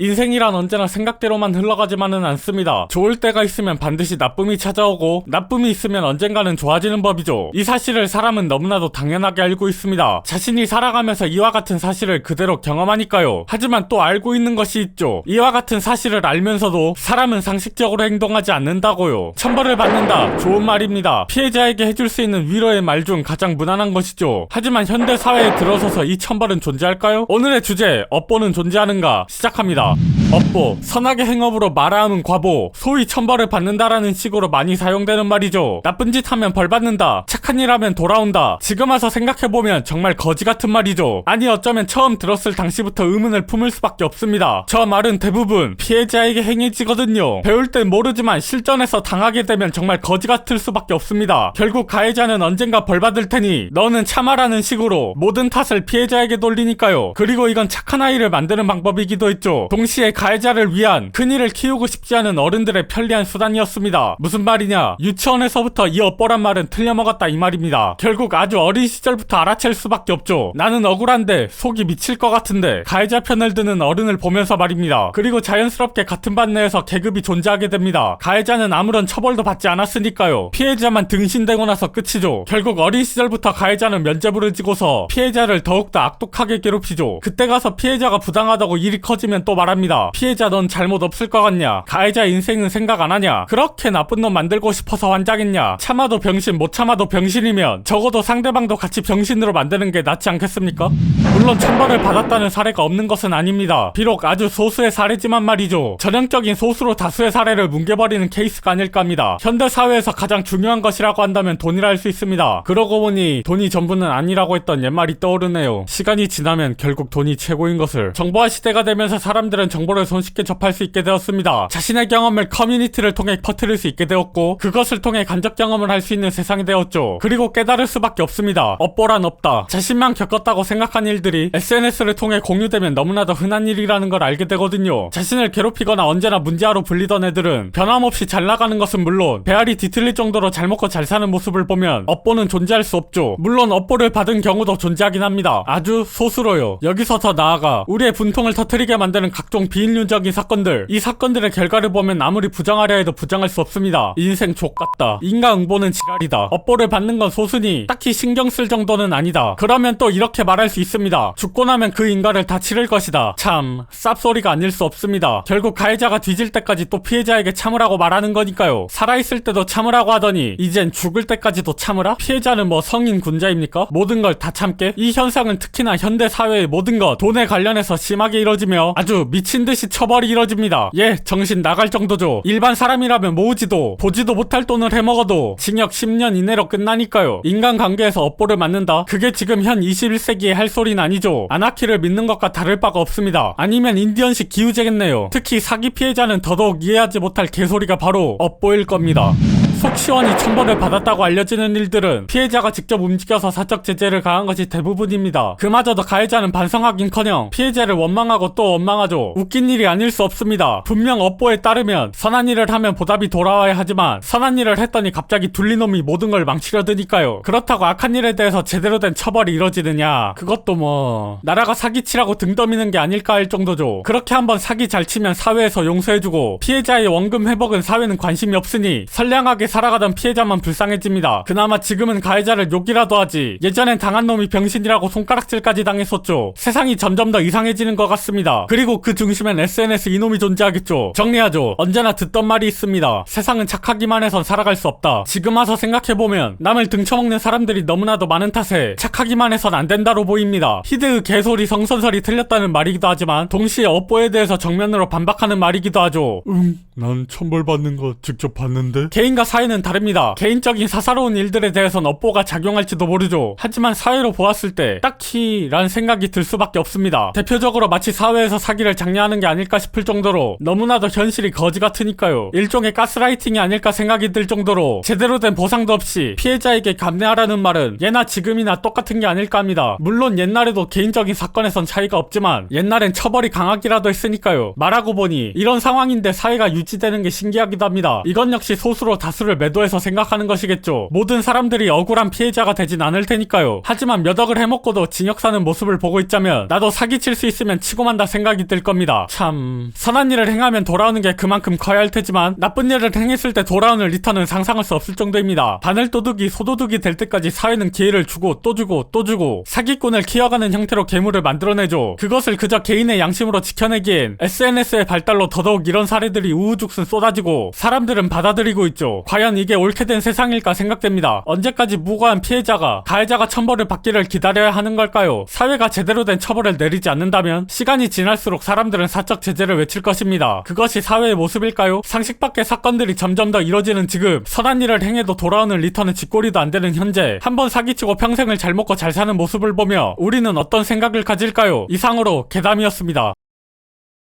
인생이란 언제나 생각대로만 흘러가지만은 않습니다. 좋을 때가 있으면 반드시 나쁨이 찾아오고 나쁨이 있으면 언젠가는 좋아지는 법이죠. 이 사실을 사람은 너무나도 당연하게 알고 있습니다. 자신이 살아가면서 이와 같은 사실을 그대로 경험하니까요. 하지만 또 알고 있는 것이 있죠. 이와 같은 사실을 알면서도 사람은 상식적으로 행동하지 않는다고요. 천벌을 받는다. 좋은 말입니다. 피해자에게 해줄 수 있는 위로의 말 중 가장 무난한 것이죠. 하지만 현대 사회에 들어서서 이 천벌은 존재할까요? 오늘의 주제, 업보는 존재하는가? 시작합니다. 업보, 선악의 행업으로 말아암은 과보, 소위 천벌을 받는다라는 식으로 많이 사용되는 말이죠. 나쁜 짓 하면 벌 받는다, 착한 일 하면 돌아온다. 지금 와서 생각해보면 정말 거지 같은 말이죠. 아니 어쩌면 처음 들었을 당시부터 의문을 품을 수밖에 없습니다. 저 말은 대부분 피해자에게 행해지거든요. 배울 땐 모르지만 실전에서 당하게 되면 정말 거지 같을 수밖에 없습니다. 결국 가해자는 언젠가 벌 받을 테니 너는 참아라는 식으로 모든 탓을 피해자에게 돌리니까요. 그리고 이건 착한 아이를 만드는 방법이기도 했죠. 동시에 가해자를 위한 큰일을 키우고 싶지 않은 어른들의 편리한 수단이었습니다. 무슨 말이냐? 유치원에서부터 이 업보란 말은 틀려먹었다 이 말입니다. 결국 아주 어린 시절부터 알아챌 수밖에 없죠. 나는 억울한데 속이 미칠 것 같은데 가해자 편을 드는 어른을 보면서 말입니다. 그리고 자연스럽게 같은 반 내에서 계급이 존재하게 됩니다. 가해자는 아무런 처벌도 받지 않았으니까요. 피해자만 등신되고 나서 끝이죠. 결국 어린 시절부터 가해자는 면죄부를 지고서 피해자를 더욱더 악독하게 괴롭히죠. 그때 가서 피해자가 부당하다고 일이 커지면 또 말합니다. 피해자 넌 잘못 없을 것 같냐? 가해자 인생은 생각 안 하냐? 그렇게 나쁜 놈 만들고 싶어서 환장했냐? 참아도 병신 못 참아도 병신이면 적어도 상대방도 같이 병신으로 만드는 게 낫지 않겠습니까? 물론 천벌을 받았다는 사례가 없는 것은 아닙니다. 비록 아주 소수의 사례지만 말이죠. 전형적인 소수로 다수의 사례를 뭉개버리는 케이스가 아닐까 합니다. 현대사회에서 가장 중요한 것이라고 한다면 돈이라 할 수 있습니다. 그러고 보니 돈이 전부는 아니라고 했던 옛말이 떠오르네요. 시간이 지나면 결국 돈이 최고인 것을. 정보화 시대가 되면서 사람들은 정보를 손쉽게 접할 수 있게 되었습니다. 자신의 경험을 커뮤니티를 통해 퍼뜨릴 수 있게 되었고 그것을 통해 간접 경험을 할 수 있는 세상이 되었죠. 그리고 깨달을 수밖에 없습니다. 업보란 없다. 자신만 겪었다고 생각한 일들이 SNS를 통해 공유되면 너무나도 흔한 일이라는 걸 알게 되거든요. 자신을 괴롭히거나 언제나 문제아로 불리던 애들은 변함없이 잘 나가는 것은 물론 배알이 뒤틀릴 정도로 잘 먹고 잘 사는 모습을 보면 업보는 존재할 수 없죠. 물론 업보를 받은 경우도 존재하긴 합니다. 아주 소수로요. 여기서 더 나아가 우리의 분통을 터뜨리게 만드는 각종 비인륜적인 사건들, 이 사건들의 결과를 보면 아무리 부정하려 해도 부정할 수 없습니다. 인생 족같다. 인과응보는 지랄이다. 업보를 받는 건 소수니 딱히 신경 쓸 정도는 아니다. 그러면 또 이렇게 말할 수 있습니다. 죽고 나면 그 인과를 다 치를 것이다. 참 쌉소리가 아닐 수 없습니다. 결국 가해자가 뒤질 때까지 또 피해자에게 참으라고 말하는 거니까요. 살아있을 때도 참으라고 하더니 이젠 죽을 때까지도 참으라? 피해자는 뭐 성인 군자입니까? 모든 걸 다 참게? 이 현상은 특히나 현대 사회의 모든 것, 돈에 관련해서 심하게 이뤄지며 아주 미친듯이 처벌이 이뤄집니다. 예, 정신 나갈 정도죠. 일반 사람이라면 모으지도 보지도 못할 돈을 해먹어도 징역 10년 이내로 끝나니까요. 인간관계에서 업보를 맞는다? 그게 지금 현 21세기에 할 소리는 아니죠. 아나키를 믿는 것과 다를 바가 없습니다. 아니면 인디언식 기우제겠네요. 특히 사기 피해자는 더더욱 이해하지 못할 개소리가 바로 업보일 겁니다. 속 시원히 천벌을 받았다고 알려지는 일들은 피해자가 직접 움직여서 사적 제재를 가한 것이 대부분입니다. 그마저도 가해자는 반성하긴커녕 피해자를 원망하고 또 원망하죠. 웃긴 일이 아닐 수 없습니다. 분명 업보에 따르면 선한 일을 하면 보답이 돌아와야 하지만 선한 일을 했더니 갑자기 둘리놈이 모든 걸 망치려 드니까요. 그렇다고 악한 일에 대해서 제대로 된 처벌이 이뤄지느냐? 그것도 뭐 나라가 사기치라고 등 떠미는 게 아닐까 할 정도죠. 그렇게 한번 사기 잘 치면 사회에서 용서해주고 피해자의 원금 회복은 사회는 관심이 없으니 선량하게 살아가던 피해자만 불쌍해집니다. 그나마 지금은 가해자를 욕이라도 하지 예전엔 당한 놈이 병신이라고 손가락질까지 당했었죠. 세상이 점점 더 이상해지는 것 같습니다. 그리고 그 중심엔 SNS 이놈이 존재하겠죠. 정리하죠. 언제나 듣던 말이 있습니다. 세상은 착하기만 해선 살아갈 수 없다. 지금 와서 생각해보면 남을 등쳐먹는 사람들이 너무나도 많은 탓에 착하기만 해선 안 된다로 보입니다. 히드의 개소리 성선설이 틀렸다는 말이기도 하지만 동시에 업보에 대해서 정면으로 반박하는 말이기도 하죠. 난 천벌받는 거 직접 봤는데? 개인과 사회는 다릅니다. 개인적인 사사로운 일들에 대해선 업보가 작용할지도 모르죠. 하지만 사회로 보았을 때 딱히 란 생각이 들 수밖에 없습니다. 대표적으로 마치 사회에서 사기를 장려하는 게 아닐까 싶을 정도로 너무나도 현실이 거지 같으니까요. 일종의 가스라이팅이 아닐까 생각이 들 정도로 제대로 된 보상도 없이 피해자에게 감내하라는 말은 예나 지금이나 똑같은 게 아닐까 합니다. 물론 옛날에도 개인적인 사건에선 차이가 없지만 옛날엔 처벌이 강하기라도 했으니까요. 말하고 보니 이런 상황인데 사회가 유지되는 게 신기하기도 합니다. 이건 역시 소수로 다수를 모수를 매도해서 생각하는 것이겠죠. 모든 사람들이 억울한 피해자가 되진 않을 테니까요. 하지만 몇 억을 해먹고도 징역 사는 모습을 보고 있자면 나도 사기칠 수 있으면 치고 만다 생각이 들 겁니다. 참, 선한 일을 행하면 돌아오는 게 그만큼 커야 할 테지만 나쁜 일을 행했을 때 돌아오는 리턴은 상상할 수 없을 정도입니다. 바늘도둑이 소도둑이 될 때까지 사회는 기회를 주고 또 주고 또 주고 사기꾼을 키워가는 형태로 괴물을 만들어내죠. 그것을 그저 개인의 양심으로 지켜내기엔 SNS의 발달로 더더욱 이런 사례들이 우후죽순 쏟아지고 사람들은 받아들이고 있죠. 과연 이게 옳게 된 세상일까 생각됩니다. 언제까지 무고한 피해자가 가해자가 천벌을 받기를 기다려야 하는 걸까요? 사회가 제대로 된 처벌을 내리지 않는다면 시간이 지날수록 사람들은 사적 제재를 외칠 것입니다. 그것이 사회의 모습일까요? 상식 밖의 사건들이 점점 더 이뤄지는 지금, 선한 일을 행해도 돌아오는 리턴은 쥐꼬리도 안 되는 현재, 한번 사기치고 평생을 잘 먹고 잘 사는 모습을 보며 우리는 어떤 생각을 가질까요? 이상으로 괴담이었습니다.